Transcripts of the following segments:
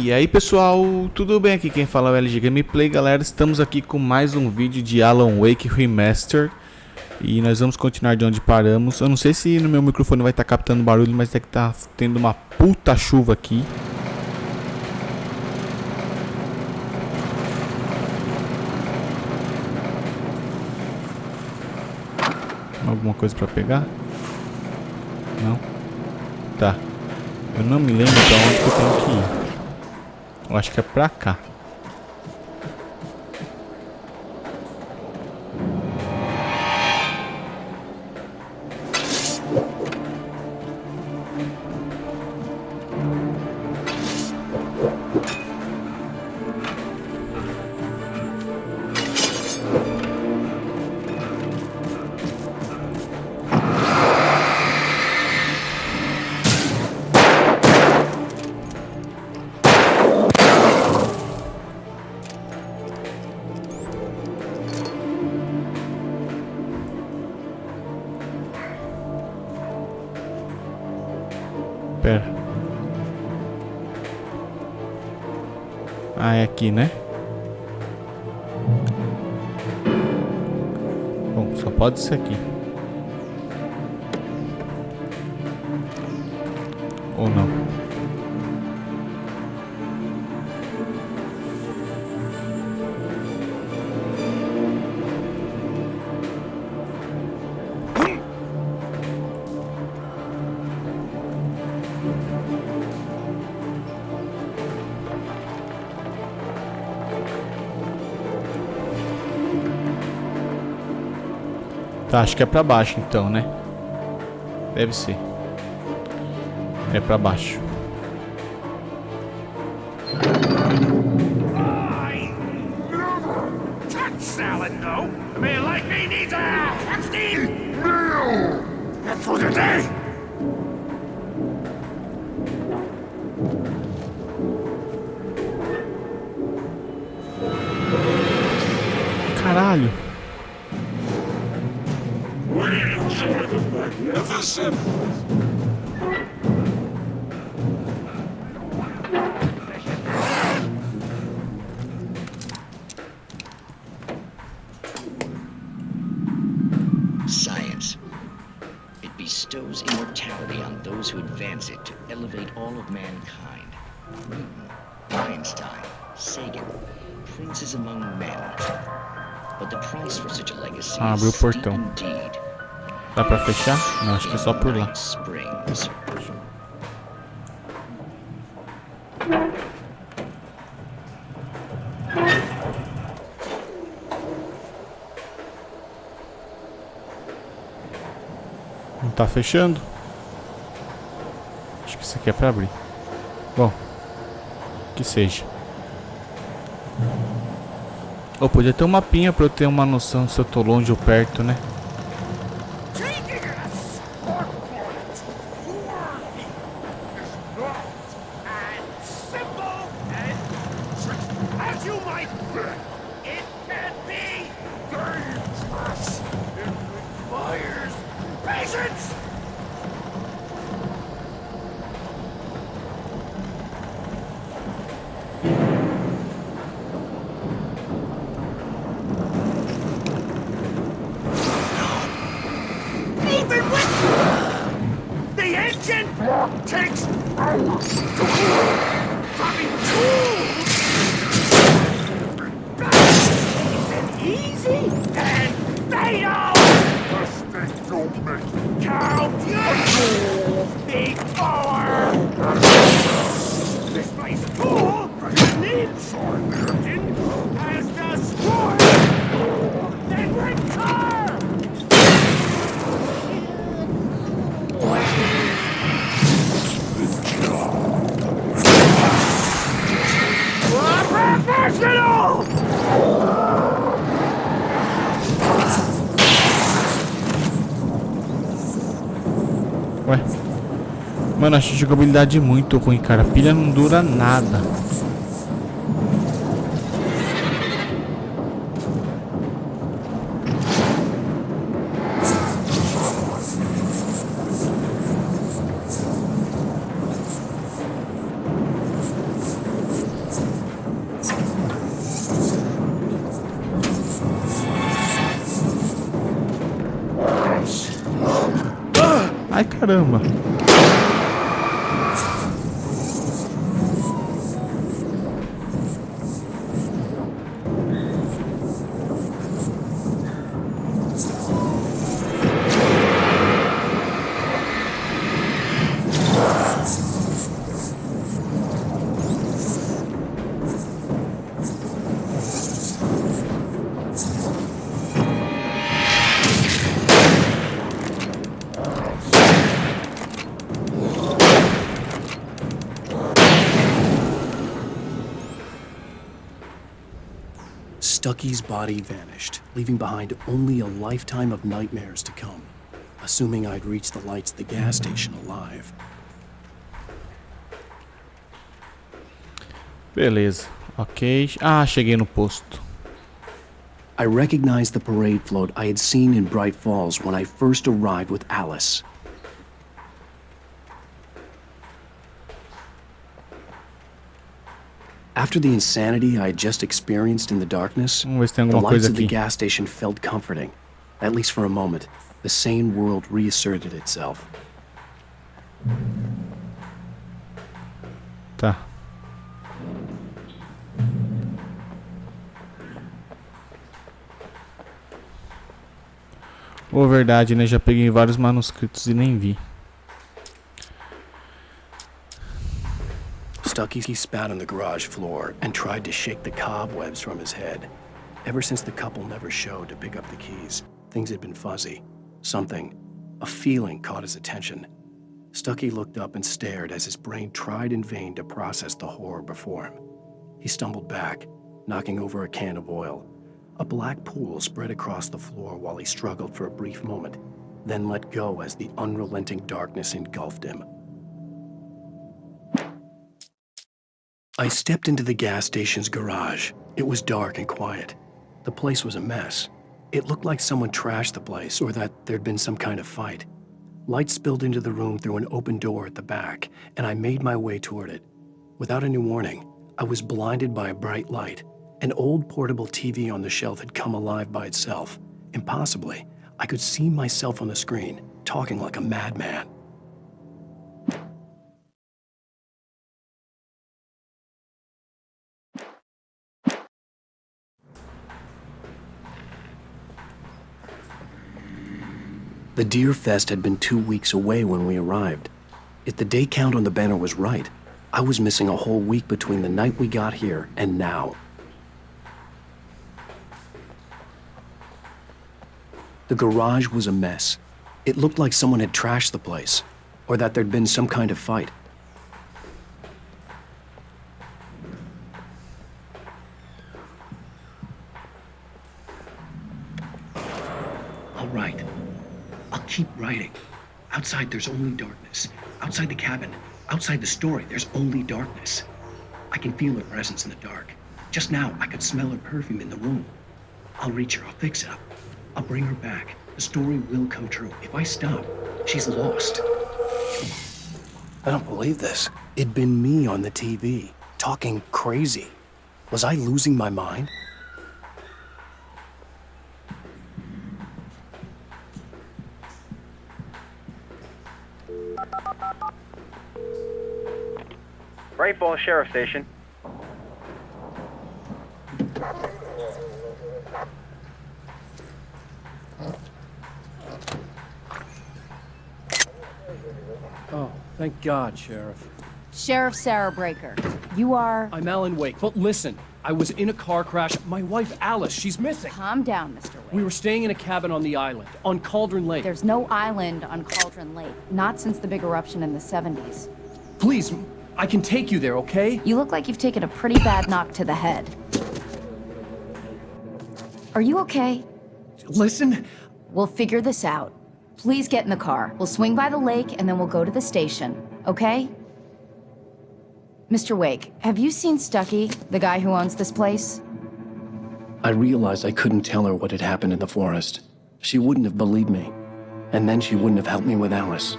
E aí pessoal, tudo bem? Aqui quem fala é o LG Gameplay, galera. Estamos aqui com mais um vídeo de Alan Wake Remastered. E nós vamos continuar de onde paramos. Eu não sei se no meu microfone vai estar captando barulho, mas é que tá tendo uma puta chuva aqui. Alguma coisa pra pegar? Não? Tá. Eu não me lembro de onde que eu tenho que ir. Eu acho que é pra cá. Pera. Ah, é aqui, né? Bom, só pode ser aqui. Ou não. Tá, acho que é pra baixo então, né? Deve ser. É pra baixo. Caralho. Science. It bestows immortality on those who advance it to elevate all of mankind. Newton, Einstein, Sagan, princes among men. But the price for such a legacy Abre o is steep portão. indeed. Dá pra fechar? Não, acho que é só por lá. Springs. Não tá fechando? Acho que isso aqui é pra abrir. Bom, que seja. Ou podia ter um mapinha pra eu ter uma noção se eu tô longe ou perto, né? Takes hours to cool. Dropping tools isn't easy and fatal. Mistake don't make. Count your big power. This place is cool. And the inside curtain has destroyed. Then return. Ué. Mano, acho a jogabilidade muito ruim, cara. A pilha não dura nada. Ai, caramba. Stucky's body vanished, leaving behind only a lifetime of nightmares to come, assuming I'd reached the lights of the gas station alive. Beleza. Ok. Ah, cheguei no posto. I recognized the parade float I had seen in Bright Falls when I first arrived with Alice. After the insanity I had just experienced in the darkness, Vamos ver se tem the alguma lights coisa of the aqui. gas station felt comforting. At least for a moment, the sane world reasserted itself. Tá. Ou verdade, né? Já peguei vários manuscritos e nem vi. Stucky spat on the garage floor and tried to shake the cobwebs from his head. Ever since the couple never showed to pick up the keys, things had been fuzzy. Something, a feeling caught his attention. Stucky looked up and stared as his brain tried in vain to process the horror before him. He stumbled back, knocking over a can of oil. A black pool spread across the floor while he struggled for a brief moment, then let go as the unrelenting darkness engulfed him. I stepped into the gas station's garage. It was dark and quiet. The place was a mess. It looked like someone trashed the place or that there'd been some kind of fight. Light spilled into the room through an open door at the back, and I made my way toward it. Without any warning, I was blinded by a bright light. An old portable TV on the shelf had come alive by itself. Impossibly, I could see myself on the screen, talking like a madman. The Deer Fest had been 2 weeks away when we arrived. If the day count on the banner was right, I was missing a whole week between the night we got here and now. The garage was a mess. It looked like someone had trashed the place, or that there'd been some kind of fight. All right. I'll keep writing. Outside, there's only darkness. Outside the cabin, outside the story, there's only darkness. I can feel her presence in the dark. Just now, I could smell her perfume in the room. I'll reach her. I'll fix it up. I'll bring her back. The story will come true. If I stop, she's lost. I don't believe this. It'd been me on the TV, talking crazy. Was I losing my mind? Bright Falls Sheriff Station. Oh, thank God, Sheriff. Sheriff Sarah Breaker. You are... I'm Alan Wake, but listen, I was in a car crash. My wife, Alice, she's missing. Calm down, Mr. Wake. We were staying in a cabin on the island, on Cauldron Lake. There's no island on Cauldron Lake. Not since the big eruption in the 70s. Please, I can take you there, okay? You look like you've taken a pretty bad knock to the head. Are you okay? Listen, We'll figure this out. Please get in the car. We'll swing by the lake and then we'll go to the station, okay? Mr. Wake, have you seen Stucky, the guy who owns this place? I realized I couldn't tell her what had happened in the forest. She wouldn't have believed me. And then she wouldn't have helped me with Alice.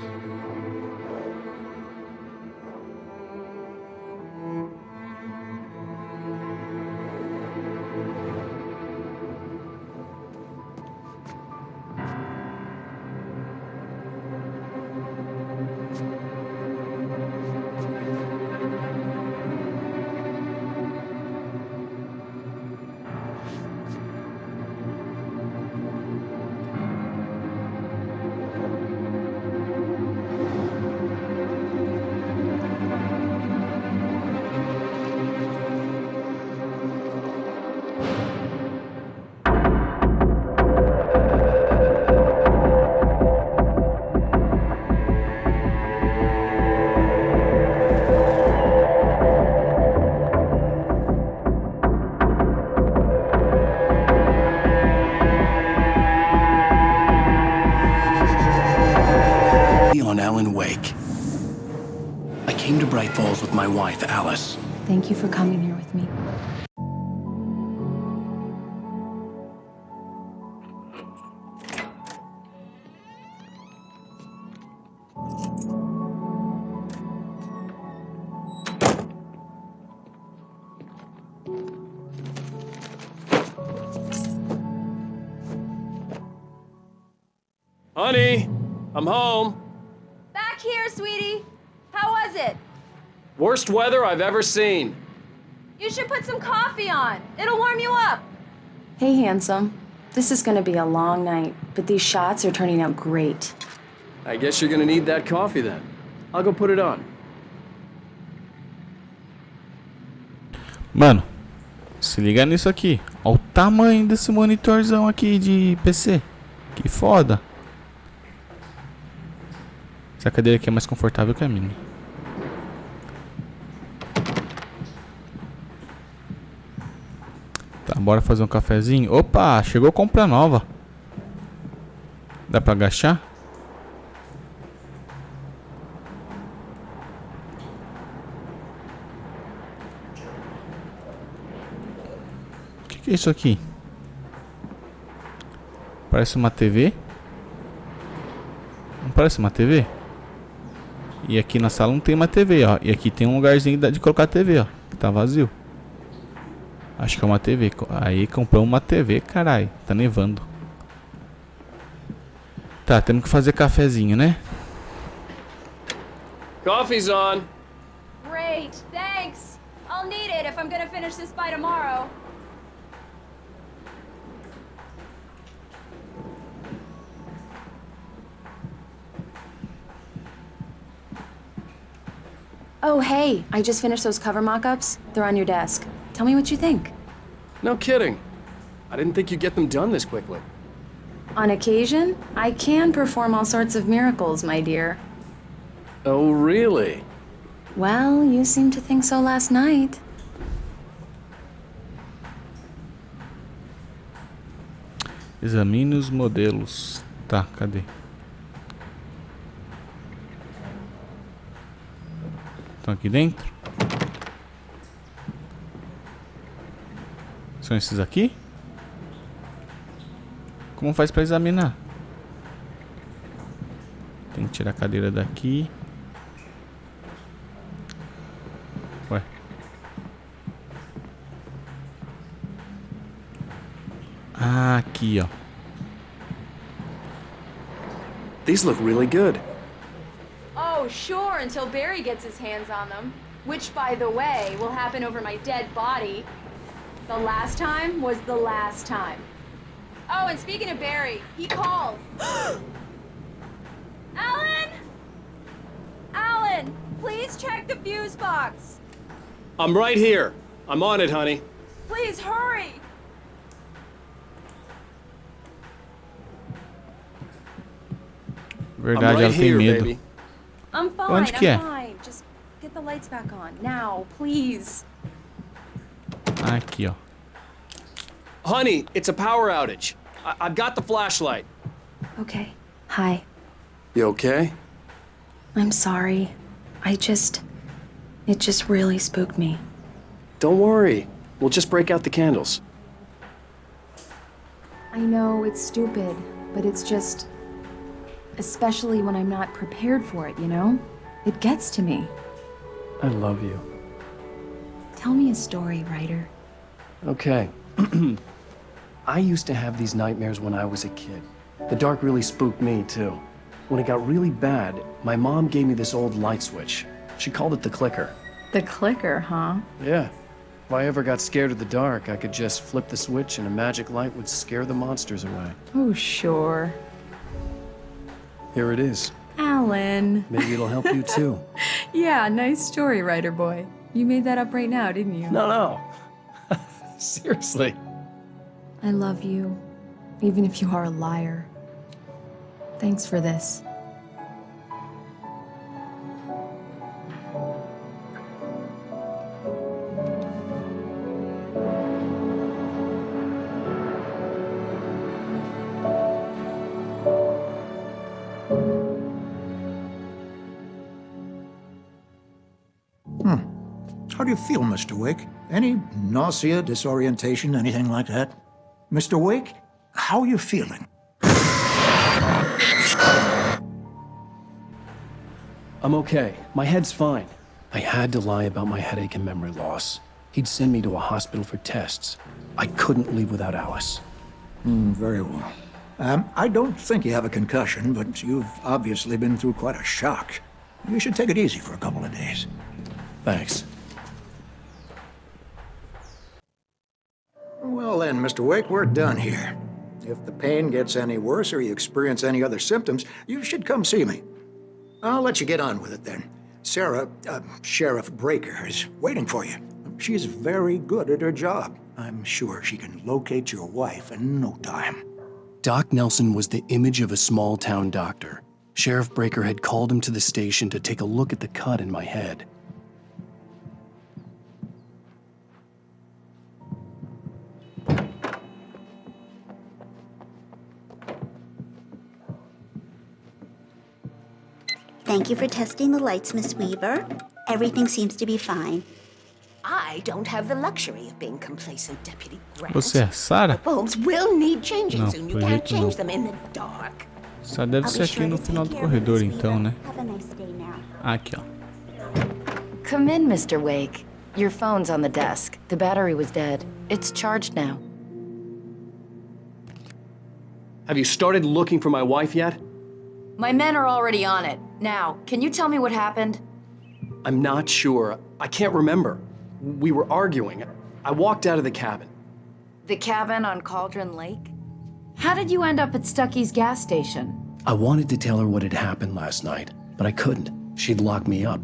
on Alan Wake. I came to Bright Falls with my wife, Alice. Thank you for coming here with me. Honey, I'm home. Back here, sweetie. How was it? Worst weather I've ever seen. You should put some coffee on. It'll warm you up. Hey, handsome. This is gonna be a long night, but these shots are turning out great. I guess you're gonna need that coffee then. I'll go put it on. Mano, se liga nisso aqui. Olha o tamanho desse monitorzão aqui de PC. Que foda. Essa cadeira aqui é mais confortável que a minha. Tá, bora fazer um cafezinho. Opa, chegou compra nova. Dá pra agachar? O que é isso aqui? Parece uma TV? Não parece uma TV? E aqui na sala não tem uma TV, ó. E aqui tem um lugarzinho de colocar a TV, ó. Que tá vazio. Acho que é uma TV. Aí comprou uma TV, caralho. Tá nevando. Tá, temos que fazer cafezinho, né? Coffee's on. Great, thanks. I'll need it if I'm gonna finish this by tomorrow. Oh, hey, I just finished those cover mock-ups. They're on your desk. Tell me what you think. No kidding. I didn't think you'd get them done this quickly. On occasion, I can perform all sorts of miracles, my dear. Oh, really? Well, you seemed to think so last night. Examine os modelos. Tá, cadê? Estão aqui dentro? São esses aqui? Como faz pra examinar? Tem que tirar a cadeira daqui. Ué. Ah, aqui, ó. These look really good. Oh, sure, until Barry gets his hands on them. Which, by the way, will happen over my dead body. The last time was the last time. Oh, and speaking of Barry, he called. Alan! Alan, please check the fuse box. I'm right here. I'm on it, honey. Please hurry. I'm Verdade, right ela tem here, medo. baby. I'm fine, Onde que é? I'm fine. Just get the lights back on. Now, please. Aqui, ó. Honey, it's a power outage. I've got the flashlight. Okay. Hi. You okay? I'm sorry. It just really spooked me. Don't worry. We'll just break out the candles. I know it's stupid, but it's just... Especially when I'm not prepared for it, you know? It gets to me. I love you. Tell me a story, writer. Okay. I used to have these nightmares when I was a kid. The dark really spooked me, too. When it got really bad, my mom gave me this old light switch. She called it the clicker. The clicker, huh? Yeah. If I ever got scared of the dark, I could just flip the switch and a magic light would scare the monsters away. Oh, sure. Here it is. Alan. Maybe it'll help you, too. Yeah, nice story, writer boy. You made that up right now, didn't you? No. Seriously. I love you, even if you are a liar. Thanks for this. How do you feel, Mr. Wake? Any nausea, disorientation, anything like that? Mr. Wake, how are you feeling? I'm okay. My head's fine. I had to lie about my headache and memory loss. He'd send me to a hospital for tests. I couldn't leave without Alice. Very well. I don't think you have a concussion, but you've obviously been through quite a shock. You should take it easy for a couple of days. Thanks. Well then, Mr. Wake, we're done here. If the pain gets any worse or you experience any other symptoms, you should come see me. I'll let you get on with it then. Sarah, Sheriff Breaker, is waiting for you. She's very good at her job. I'm sure she can locate your wife in no time. Doc Nelson was the image of a small-town doctor. Sheriff Breaker had called him to the station to take a look at the cut in my head. Thank you for testing the lights, Miss Weaver. Everything seems to be fine. I don't have the luxury of being complacent, Deputy Grant. Você é Sarah? Bulbs will need changing Não, soon. You por can't jeito change não. them in the dark. Só deve ser aqui no final do corredor então, né? Have a nice day now. Aqui, ó. Come in, Mr. Wake. Your phone's on the desk. The battery was dead. It's charged now. Have you started looking for my wife yet? My men are already on it. Now, can you tell me what happened? I'm not sure. I can't remember. We were arguing. I walked out of the cabin. The cabin on Cauldron Lake? How did you end up at Stucky's gas station? I wanted to tell her what had happened last night, but I couldn't. She'd lock me up.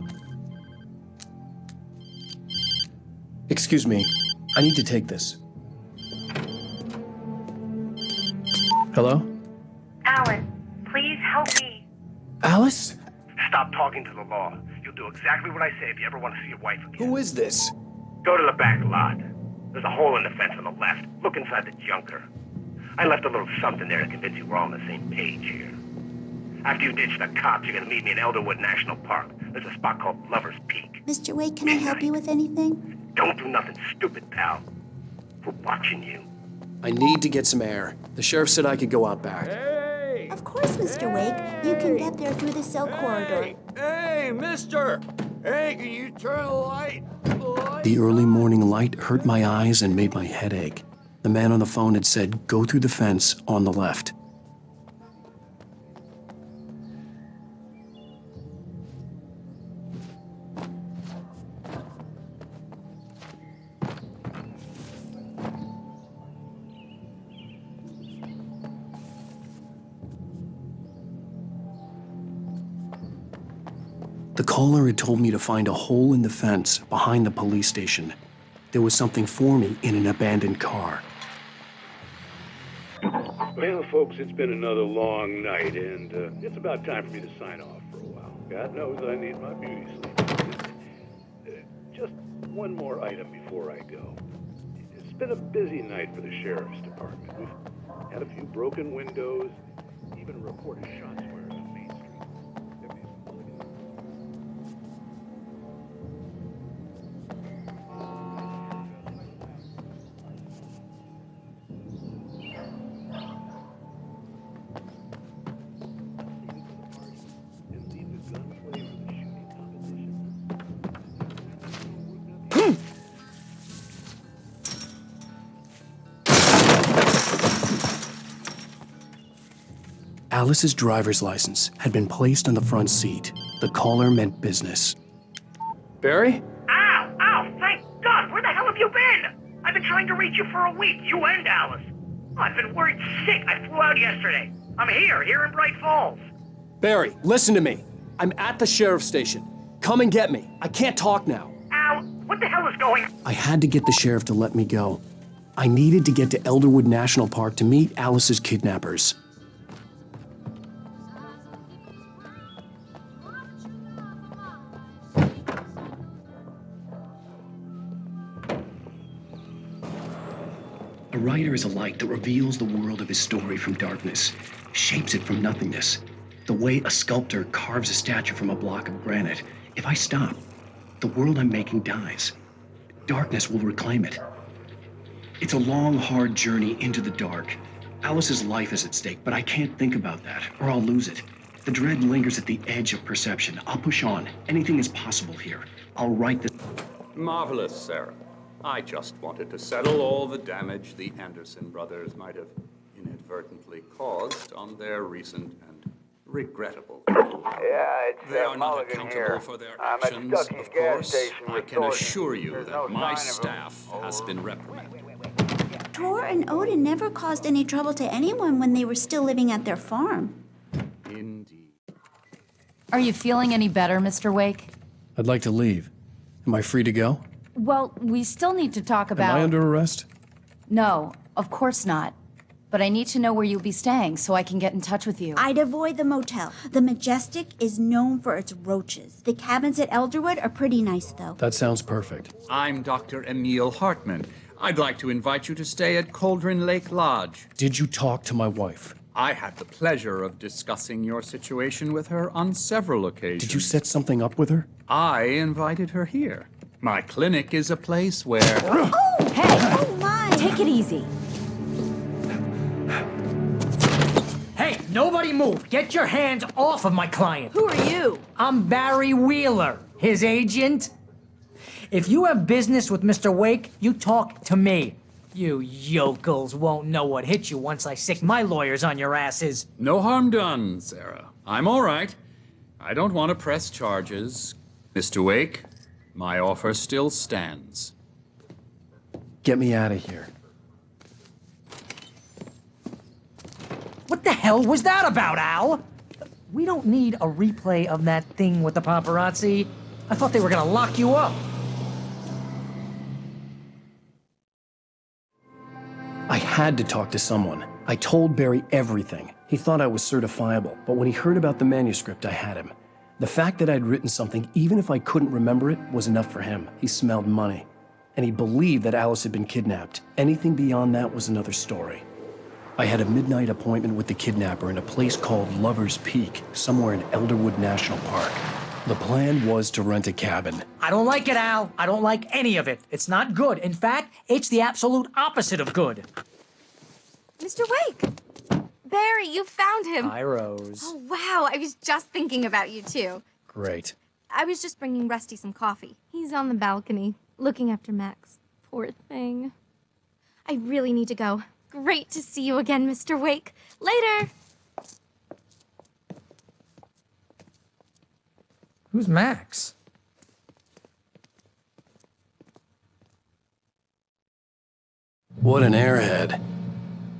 Excuse me. I need to take this. Hello? Alan, please help me. Alice? Stop talking to the law. You'll do exactly what I say if you ever want to see your wife again. Who is this? Go to the back lot. There's a hole in the fence on the left. Look inside the junker. I left a little something there to convince you we're all on the same page here. After you ditch the cops, you're gonna meet me in Elderwood National Park. There's a spot called Lover's Peak. Mr. Wake, can I help you with anything? Don't do nothing stupid, pal. We're watching you. I need to get some air. The sheriff said I could go out back. Of course, Mr. Wake. You can get there through the cell corridor. Hey, mister! Hey, can you turn the light? The early morning light hurt my eyes and made my head ache. The man on the phone had said, go through the fence on the left. The caller had told me to find a hole in the fence behind the police station. There was something for me in an abandoned car. Well, folks, it's been another long night, and it's about time for me to sign off for a while. God knows I need my beauty sleep. Just one more item before I go. It's been a busy night for the sheriff's department. We've had a few broken windows, even reported shots fired on Main Street. Alice's driver's license had been placed on the front seat. The caller meant business. Barry? Ow! Ow! Thank God! Where the hell have you been? I've been trying to reach you for a week, you and Alice. I've been worried sick. I flew out yesterday. I'm here in Bright Falls. Barry, listen to me. I'm at the sheriff's station. Come and get me. I can't talk now. Ow! What the hell is going on? I had to get the sheriff to let me go. I needed to get to Elderwood National Park to meet Alice's kidnappers. A writer is a light that reveals the world of his story from darkness, shapes it from nothingness. The way a sculptor carves a statue from a block of granite. If I stop, the world I'm making dies. Darkness will reclaim it. It's a long, hard journey into the dark. Alice's life is at stake, but I can't think about that, or I'll lose it. The dread lingers at the edge of perception. I'll push on. Anything is possible here. I'll right this. Marvelous, Sarah. I just wanted to settle all the damage the Anderson brothers might have inadvertently caused on their recent and regrettable coup. They are not accountable for their actions, of course. I can assure you that my staff has been reprimanded. Tor and Odin never caused any trouble to anyone when they were still living at their farm. Indeed. Are you feeling any better, Mr. Wake? I'd like to leave. Am I free to go? Well, we still need to talk about... Am I under arrest? No, of course not. But I need to know where you'll be staying so I can get in touch with you. I'd avoid the motel. The Majestic is known for its roaches. The cabins at Elderwood are pretty nice, though. That sounds perfect. I'm Dr. Emil Hartman. I'd like to invite you to stay at Cauldron Lake Lodge. Did you talk to my wife? I had the pleasure of discussing your situation with her on several occasions. Did you set something up with her? I invited her here. My clinic is a place where... Oh! Hey! Oh, my! Take it easy. Hey, nobody move! Get your hands off of my client! Who are you? I'm Barry Wheeler, his agent. If you have business with Mr. Wake, you talk to me. You yokels won't know what hit you once I sick my lawyers on your asses. No harm done, Sarah. I'm all right. I don't want to press charges. Mr. Wake, my offer still stands. Get me out of here. What the hell was that about, Al? We don't need a replay of that thing with the paparazzi. I thought they were gonna lock you up. I had to talk to someone. I told Barry everything. He thought I was certifiable, but when he heard about the manuscript, I had him. The fact that I'd written something, even if I couldn't remember it, was enough for him. He smelled money. And he believed that Alice had been kidnapped. Anything beyond that was another story. I had a midnight appointment with the kidnapper in a place called Lover's Peak, somewhere in Elderwood National Park. The plan was to rent a cabin. I don't like it, Al. I don't like any of it. It's not good. In fact, it's the absolute opposite of good. Mr. Wake! Barry, you found him. Hi, Rose. Oh, wow. I was just thinking about you, too. Great. I was just bringing Rusty some coffee. He's on the balcony, looking after Max. Poor thing. I really need to go. Great to see you again, Mr. Wake. Later! Who's Max? What an airhead.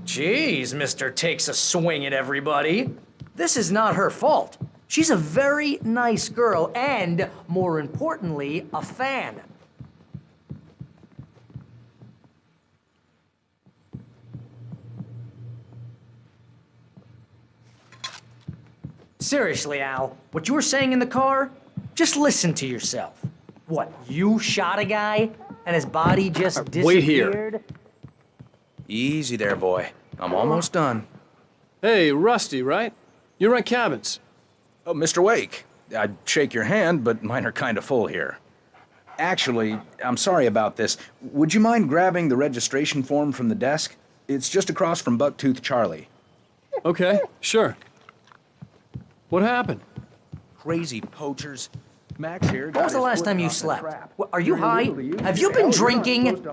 Jeez, Mr. Takes a swing at everybody. This is not her fault. She's a very nice girl and, more importantly, a fan. Seriously, Al, what you were saying in the car, just listen to yourself. What, you shot a guy and his body just disappeared? Wait here. Easy there, boy. I'm almost done. Hey, Rusty, right? You rent cabins. Oh, Mr. Wake. I'd shake your hand, but mine are kind of full here. Actually, I'm sorry about this. Would you mind grabbing the registration form from the desk? It's just across from Bucktooth Charlie. Okay, sure. What happened? Crazy poachers. Max here. When was the last time you slept? Are you high? Have you been drinking?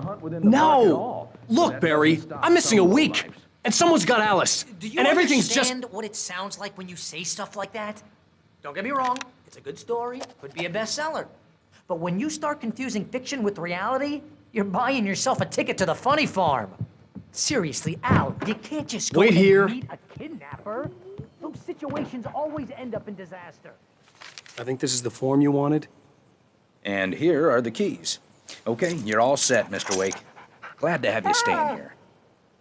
No! Look, Barry, I'm missing a week, and someone's got Alice, Do you and everything's just... understand what it sounds like when you say stuff like that? Don't get me wrong, it's a good story, could be a bestseller. But when you start confusing fiction with reality, you're buying yourself a ticket to the funny farm. Seriously, Al, you can't just go Wait and here. meet a kidnapper. Those situations always end up in disaster. I think this is the form you wanted. And here are the keys. Okay, you're all set, Mr. Wake. Glad to have you staying here.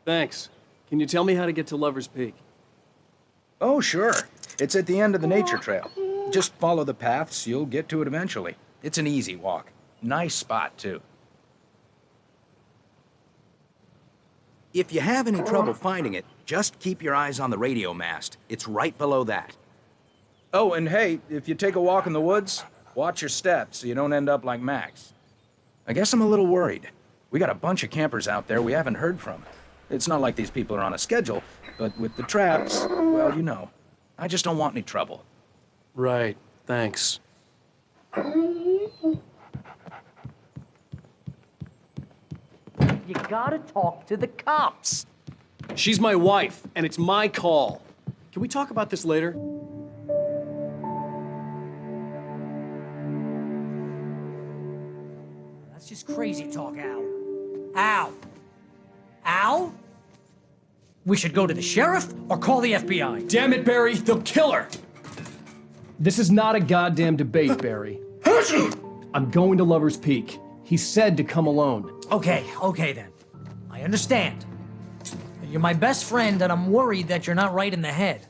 Thanks. Can you tell me how to get to Lover's Peak? Oh, sure. It's at the end of the nature trail. Just follow the paths, you'll get to it eventually. It's an easy walk. Nice spot, too. If you have any trouble finding it, just keep your eyes on the radio mast. It's right below that. Oh, and hey, if you take a walk in the woods, watch your steps so you don't end up like Max. I guess I'm a little worried. We got a bunch of campers out there we haven't heard from. It's not like these people are on a schedule, but with the traps, well, you know. I just don't want any trouble. Right, thanks. You gotta talk to the cops. She's my wife, and it's my call. Can we talk about this later? That's just crazy talk, Al. Al! Al? We should go to the sheriff or call the FBI. Damn it, Barry, they'll kill her! This is not a goddamn debate, Barry. I'm going to Lover's Peak. He said to come alone. Okay then. I understand. You're my best friend, and I'm worried that you're not right in the head.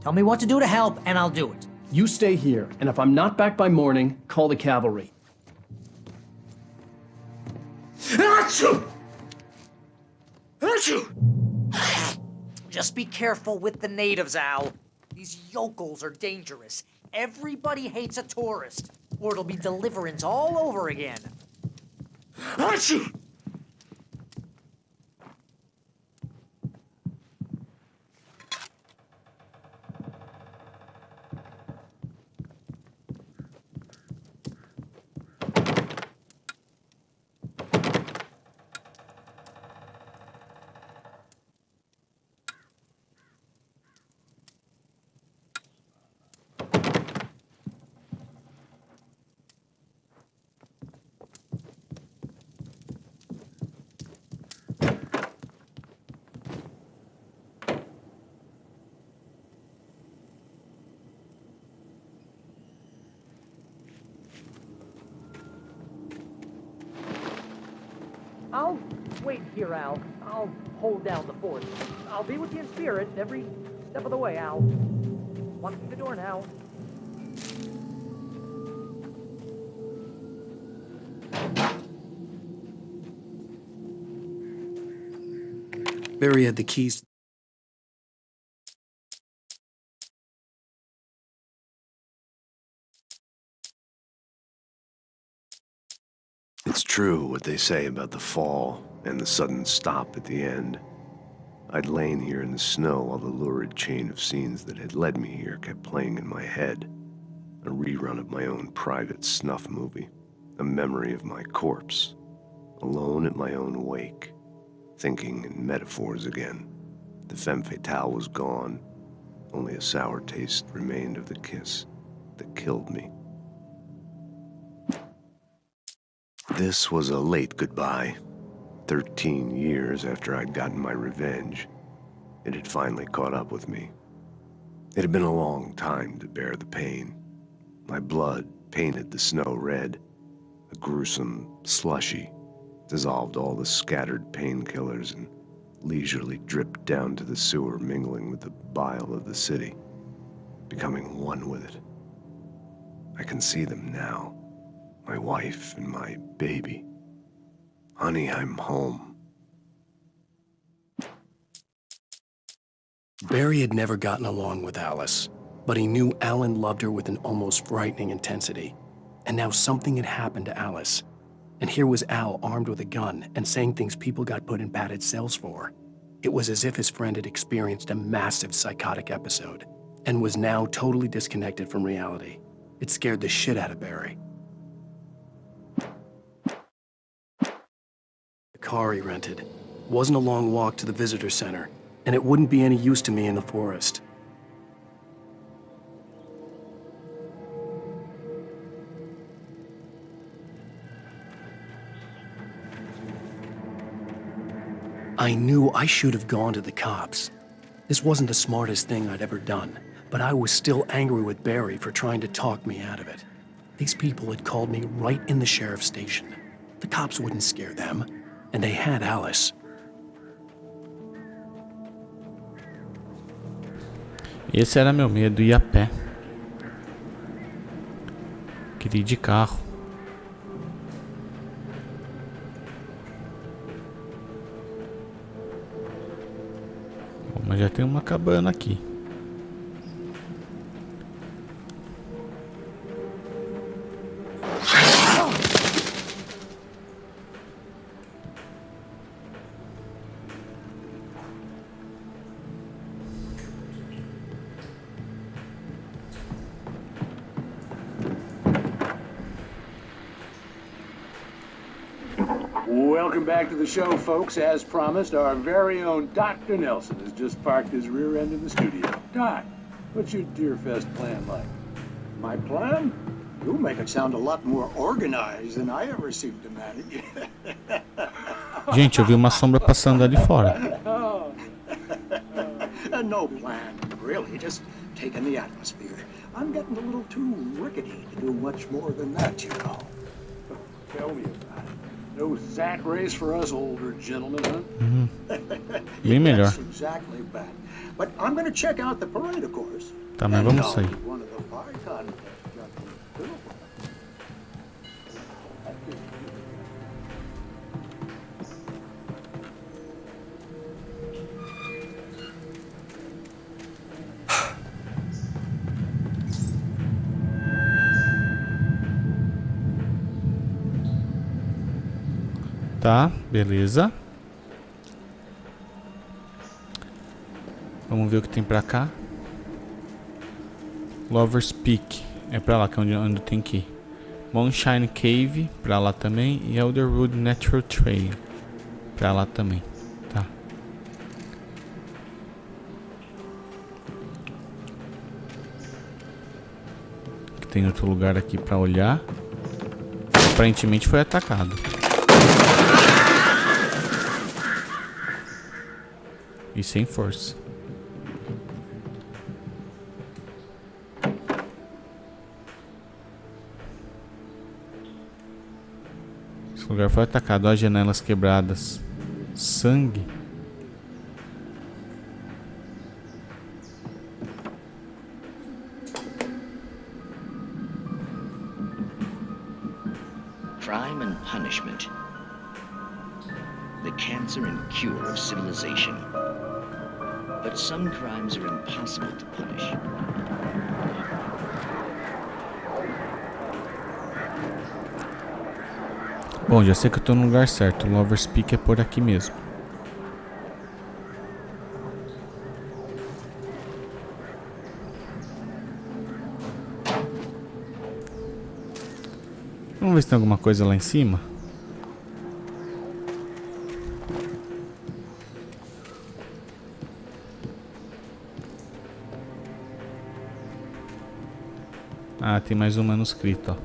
Tell me what to do to help, and I'll do it. You stay here, and if I'm not back by morning, call the cavalry. Just be careful with the natives, Al. These yokels are dangerous. Everybody hates a tourist, or it'll be Deliverance all over again. I'll wait here, Al. I'll hold down the fort. I'll be with you in spirit every step of the way, Al. Walk through the door now. Barry had the keys. It's true what they say about the fall and the sudden stop at the end. I'd lain here in the snow while the lurid chain of scenes that had led me here kept playing in my head. A rerun of my own private snuff movie. A memory of my corpse. Alone at my own wake. Thinking in metaphors again. The femme fatale was gone. Only a sour taste remained of the kiss that killed me. This was a late goodbye. 13 years after I'd gotten my revenge, it had finally caught up with me. It had been a long time to bear the pain. My blood painted the snow red. A gruesome slushy dissolved all the scattered painkillers and leisurely dripped down to the sewer, mingling with the bile of the city, becoming one with it. I can see them now. My wife and my baby. Honey, I'm home. Barry had never gotten along with Alice, but he knew Alan loved her with an almost frightening intensity. And now something had happened to Alice. And here was Al armed with a gun and saying things people got put in padded cells for. It was as if his friend had experienced a massive psychotic episode and was now totally disconnected from reality. It scared the shit out of Barry. The car he rented wasn't a long walk to the visitor center, and it wouldn't be any use to me in the forest. I knew I should have gone to the cops. This wasn't the smartest thing I'd ever done, but I was still angry with Barry for trying to talk me out of it. These people had called me right in the sheriff's station. The cops wouldn't scare them, and they had Alice. Esse era meu medo, ir a pé. Queria ir de carro. Bom, mas já tem uma cabana aqui. Welcome back to the show, folks. As promised, our very own Dr. Nelson has just parked his rear end in the studio. Doc, what's your Deerfest plan like? My plan? You make it sound a lot more organized than I ever seem to manage. Gente, eu vi uma sombra passando ali fora. No plan, really. Just taking the atmosphere. I'm getting a little too rickety to do much more than that, you know. Tell me about it. No sack race for us older gentlemen, huh? Bem melhor. That's exactly that. But I'm going to check out the parade, of course. Tá, mas vamos sair. One of the pie contests. Tá, beleza. Vamos ver o que tem pra cá. Lover's Peak. É pra lá que é onde tem que ir. Moonshine Cave. Pra lá também. E Elderwood Natural Trail. Pra lá também. Tá. Tem outro lugar aqui pra olhar. Aparentemente foi atacado. E sem força. Esse lugar foi atacado. Olha as janelas quebradas. Sangue. Crime and punishment. The cancer and cure of civilization. But some crimes are impossible to punish. Bom, já sei que eu tô no lugar certo. Lover's Peak é por aqui mesmo. Vamos ver se tem alguma coisa lá em cima. Ah, tem mais um manuscrito, ó.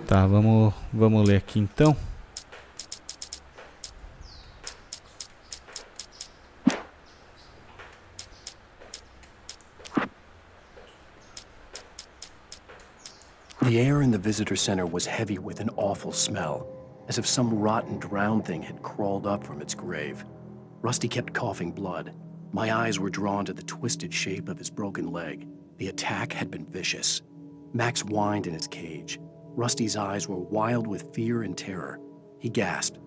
Tá, vamos ler aqui então. The air in the visitor center was heavy with an awful smell, as if some rotten drowned thing had crawled up from its grave. Rusty kept coughing blood. My eyes were drawn to the twisted shape of his broken leg. The attack had been vicious. Max whined in his cage. Rusty's eyes were wild with fear and terror. He gasped.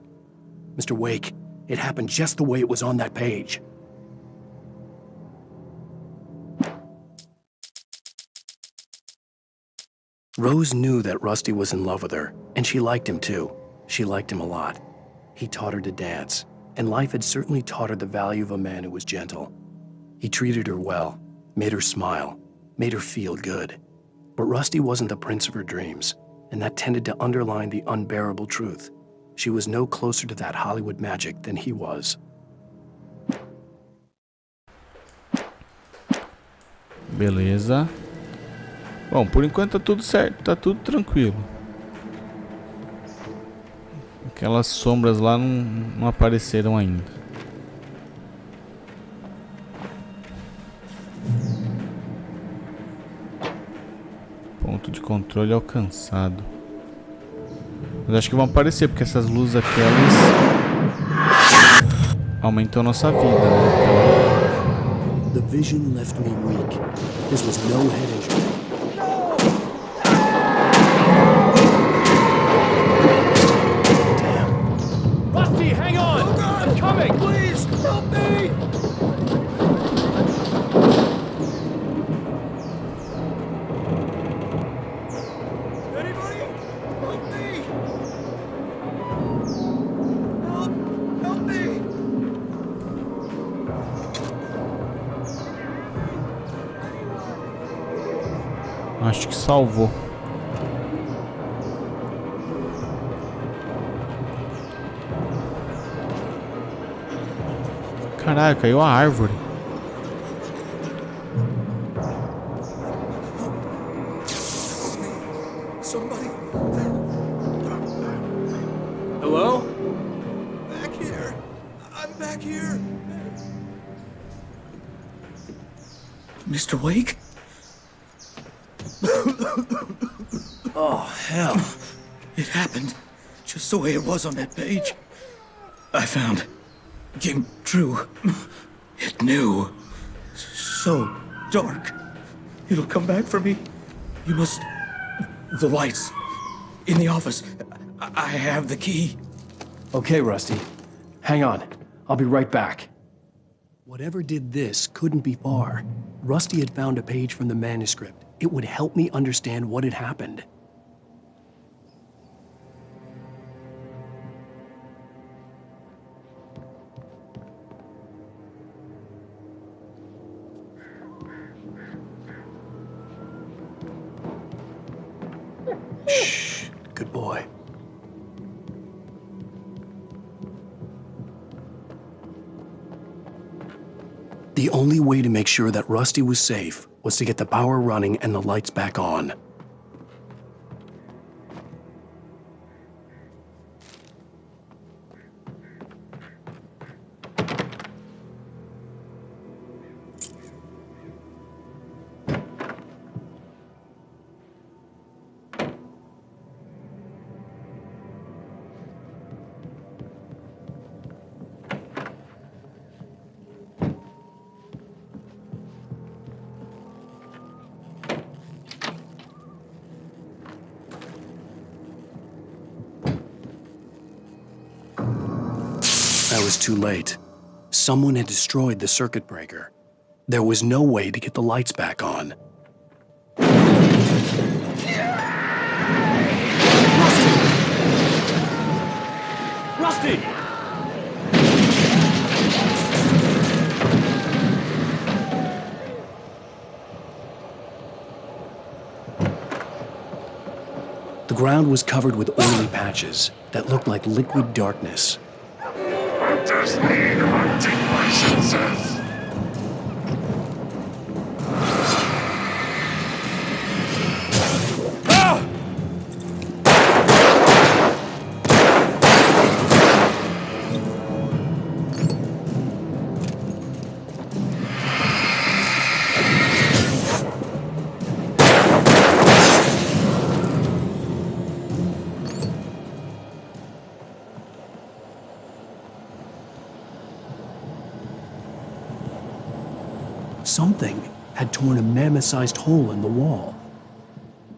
Mr. Wake, it happened just the way it was on that page. Rose knew that Rusty was in love with her, and she liked him too. She liked him a lot. He taught her to dance, and life had certainly taught her the value of a man who was gentle. He treated her well, made her smile, made her feel good. But Rusty wasn't the prince of her dreams, and that tended to underline the unbearable truth. She was no closer to that Hollywood magic than he was. Beleza. Bom, por enquanto tá tudo certo, tá tudo tranquilo. Aquelas sombras lá não apareceram ainda. Ponto de controle alcançado. Mas acho que vão aparecer, porque essas luzes aqui, elas aumentam a nossa vida, né? The vision left me weak. This was no head injury. Rusty, hang on! Oh God! I'm coming! Please, help me! Anybody? Help me! Help me! Acho que salvou. Caralho, caiu a árvore. Somebody. Hello? Back here. I'm back here. Mr. Wake? Oh, hell. It happened just the way it was on that page. I found. Came true. It knew. So dark. It'll come back for me. You must... The lights. In the office. I have the key. Okay, Rusty. Hang on. I'll be right back. Whatever did this couldn't be far. Rusty had found a page from the manuscript. It would help me understand what had happened. Shh. Good boy. The only way to make sure that Rusty was safe was to get the power running and the lights back on. I was too late. Someone had destroyed the circuit breaker. There was no way to get the lights back on. Rusty! The ground was covered with oily patches that looked like liquid darkness. Just need hunting licenses. Something had torn a mammoth-sized hole in the wall.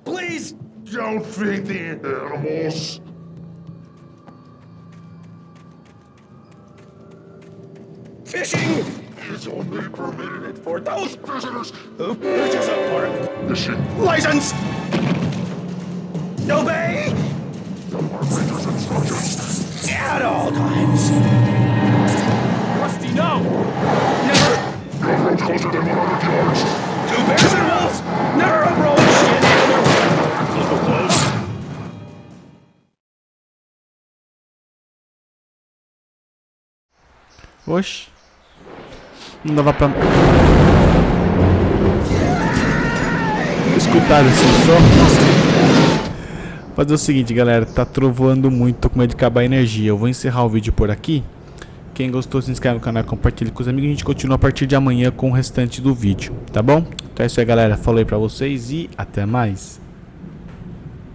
Please don't feed the animals. Fishing is only permitted for those visitors who purchase a park fishing license. Obey the operator's instructions at all times. Rusty, no! Never. No road closer than 100 yards. Two bears and wolves. Never approach any other. So close. Oxi. Não dava pra... escutar esse som. Fazer o seguinte, galera. Tá trovoando muito. Tô com medo de acabar a energia. Eu vou encerrar o vídeo por aqui. Quem gostou, se inscreve no canal, compartilha com os amigos. A gente continua a partir de amanhã com o restante do vídeo, tá bom? Então é isso aí, galera. Falei pra vocês e até mais.